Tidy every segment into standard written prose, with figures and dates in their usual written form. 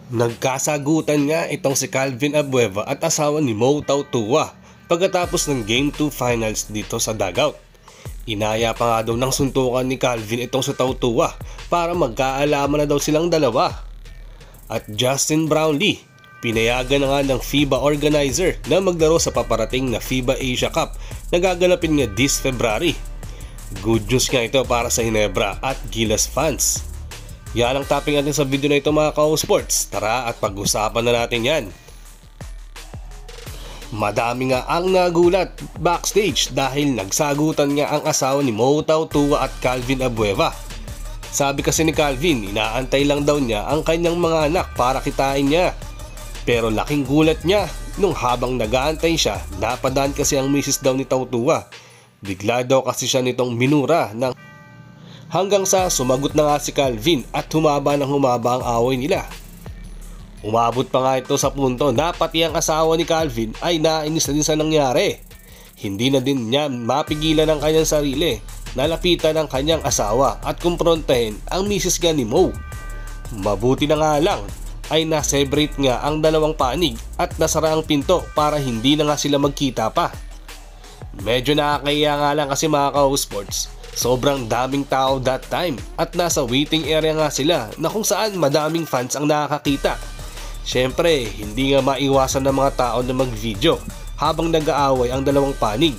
Nagkasagutan nga itong si Calvin Abueva at asawa ni Mo Tautua pagkatapos ng Game 2 Finals dito sa dugout. Inaya pa nga daw ng suntukan ni Calvin itong si Tautua para magkaalaman na daw silang dalawa. At Justin Brownlee, pinayagan na nga ng FIBA organizer na maglaro sa paparating na FIBA Asia Cup na gaganapin nga this February. Good news nga ito para sa Ginebra at Gilas fans. Yan ang topic natin sa video na ito mga ka-sports. Tara at pag-usapan na natin yan. Madami nga ang nagulat backstage dahil nagsagutan nga ang asawa ni Mo Tautua at Calvin Abueva. Sabi kasi ni Calvin, inaantay lang daw niya ang kanyang mga anak para kitain niya. Pero laking gulat niya nung habang nag-aantay siya, napadaan kasi ang misis daw ni Tautua. Bigla daw kasi siya nitong minura ng hanggang sa sumagot na nga si Calvin at humaba ang away nila. Umabot pa nga ito sa punto na pati ang asawa ni Calvin ay nainis na din sa nangyari. Hindi na din niya mapigilan ang kanyang sarili na lapitan ang kanyang asawa at kumprontahin ang misis nga ni Mo. Mabuti na nga lang ay na-separate nga ang dalawang panig at nasara ang pinto para hindi na nga sila magkita pa. Medyo nakakaya nga lang kasi mga ka-sports. Sobrang daming tao that time at nasa waiting area nga sila na kung saan madaming fans ang nakakakita. Syempre, hindi nga maiwasan ng mga tao na mag-video habang nag-aaway ang dalawang panig.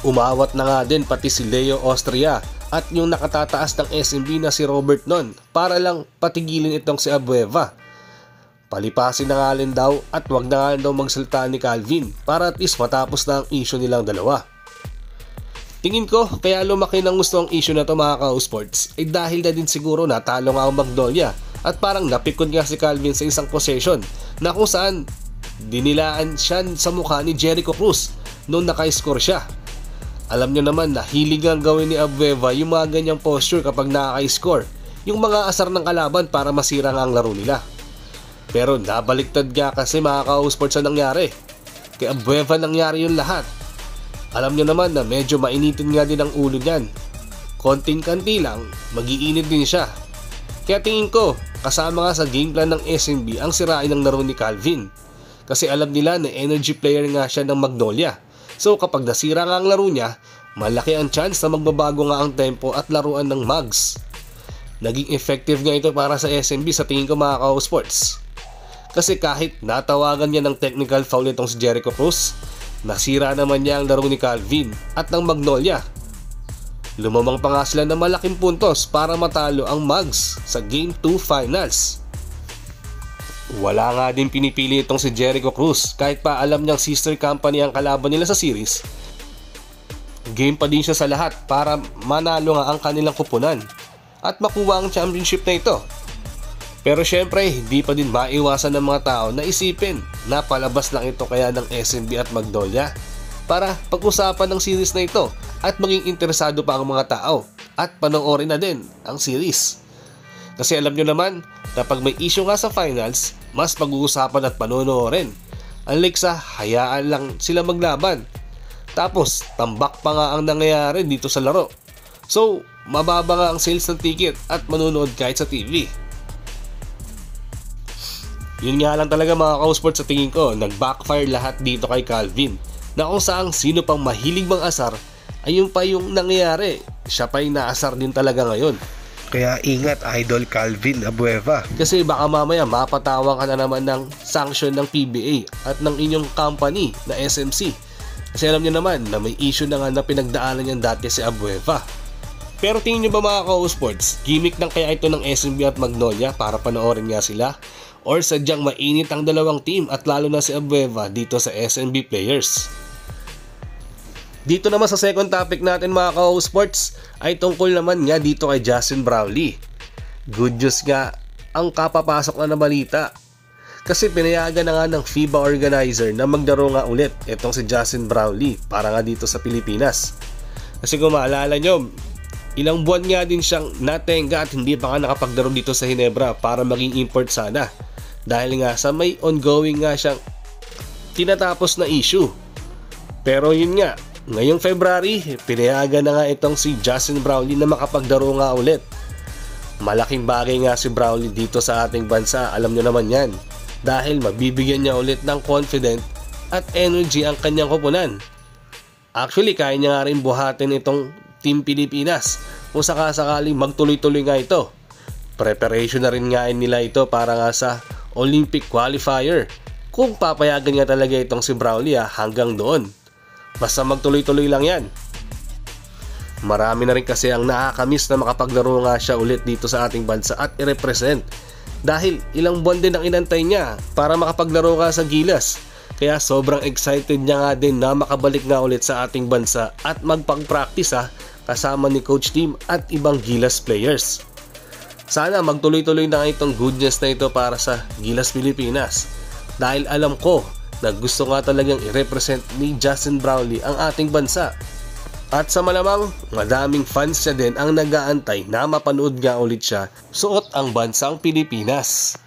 Umawat na nga din pati si Leo Austria at yung nakatataas ng SMB na si Robert Non para lang patigilin itong si Abueva. Palipasin na nga rin daw at wag na nga daw magsalita ni Calvin para at least matapos na ang issue nilang dalawa. Tingin ko kaya lumaki ng gusto ang issue na to mga ka-sports ay dahil na din siguro natalo nga ang Magnolia at parang napikon nga si Calvin sa isang possession na kung saan dinilaan siya sa mukha ni Jericho Cruz nung naka-score siya. Alam nyo naman na hilig ang gawin ni Abueva yung mga ganyang posture kapag nakaka-score, yung mga asar ng kalaban para masira nga ang laro nila. Pero nabaliktad nga kasi mga ka-sports ang nangyari. Kay Abueva nangyari yung lahat. Alam nyo naman na medyo mainitin nga din ang ulo niyan. Konting kanti lang, magiinit din siya. Kaya tingin ko, kasama nga sa game plan ng SMB ang sirain ng laro ni Calvin. Kasi alam nila na energy player nga siya ng Magnolia. So kapag nasira nga ang laro niya, malaki ang chance na magbabago nga ang tempo at laruan ng Mags. Naging effective nga ito para sa SMB sa tingin ko mga ka-sports. Kasi kahit natawagan niya ng technical foul itong si Jericho Cruz, nasira naman niya ang laro ni Calvin at ng Magnolia. Lumamang pa nga sila ng malaking puntos para matalo ang Mags sa Game 2 Finals. Wala nga din pinipili itong si Jericho Cruz kahit pa alam niyang sister company ang kalaban nila sa series. Game pa din siya sa lahat para manalo nga ang kanilang kupunan at makuha ang championship na ito. Pero syempre, hindi pa din maiwasan ng mga tao na isipin na palabas lang ito kaya ng SMB at Magnolia para pag-usapan ng series na ito at maging interesado pa ang mga tao at panoorin na din ang series. Kasi alam nyo naman, kapag may issue nga sa finals, mas pag-uusapan at panonoorin. Unlike sa hayaan lang sila maglaban. Tapos, tambak pa nga ang nangyayari dito sa laro. So, mababa nga ang sales ng ticket at manunood kahit sa TV. Yun nga lang talaga mga ka-sports sa tingin ko, nag-backfire lahat dito kay Calvin. Na kung saan sino pang mahilig mang asar, ayun pa yung nangyayari. Siya pa yung naasar din talaga ngayon. Kaya ingat Idol Calvin Abueva. Kasi baka mamaya mapatawang ka na naman ng sanction ng PBA at ng inyong company na SMC. Kasi alam nyo naman na may issue na nga na pinagdaanan niyan dati si Abueva. Pero tingin nyo ba mga ka-sports, gimmick lang kaya ito ng SMB at Magnolia para panoorin nga sila? Or sadyang mainit ang dalawang team at lalo na si Abueva dito sa SMB players? Dito naman sa second topic natin mga ka-sports ay tungkol naman nga dito kay Justin Brownlee. Good news nga ang kapapasok na balita. Kasi pinayagan na nga ng FIBA organizer na maglaro nga ulit itong si Justin Brownlee para nga dito sa Pilipinas. Kasi kung maalala nyo, ilang buwan nga din siyang natenga at hindi pa nga nakapaglaro dito sa Ginebra para maging import sana. Dahil nga sa may ongoing nga siyang tinatapos na issue. Pero yun nga, ngayong February, pinayagan na nga itong si Justin Brownlee na makapaglaro nga ulit. Malaking bagay nga si Brownlee dito sa ating bansa, alam nyo naman yan. Dahil mabibigyan niya ulit ng confident at energy ang kanyang koponan. Actually, kaya niya nga rin buhatin itong Team Pilipinas kung sakasakaling magtuloy-tuloy nga ito. Preparation na rin nga nila ito para nga sa Olympic qualifier. Kung papayagan nga talaga itong si Brownlee hanggang doon. Basta magtuloy-tuloy lang yan. Marami na rin kasi ang nakakamiss na makapaglaro nga siya ulit dito sa ating bansa at i-represent. Dahil ilang buwan din ang inantay niya para makapaglaro nga sa Gilas. Kaya sobrang excited niya nga din na makabalik nga ulit sa ating bansa at magpag-practice kasama ni Coach Tim at ibang Gilas players. Sana magtuloy-tuloy na itong good news na ito para sa Gilas Pilipinas. Dahil alam ko na gusto nga talagang i-represent ni Justin Brownlee ang ating bansa. At sa malamang, madaming fans niya din ang nag-aantay na mapanood nga ulit siya suot ang bansang Pilipinas.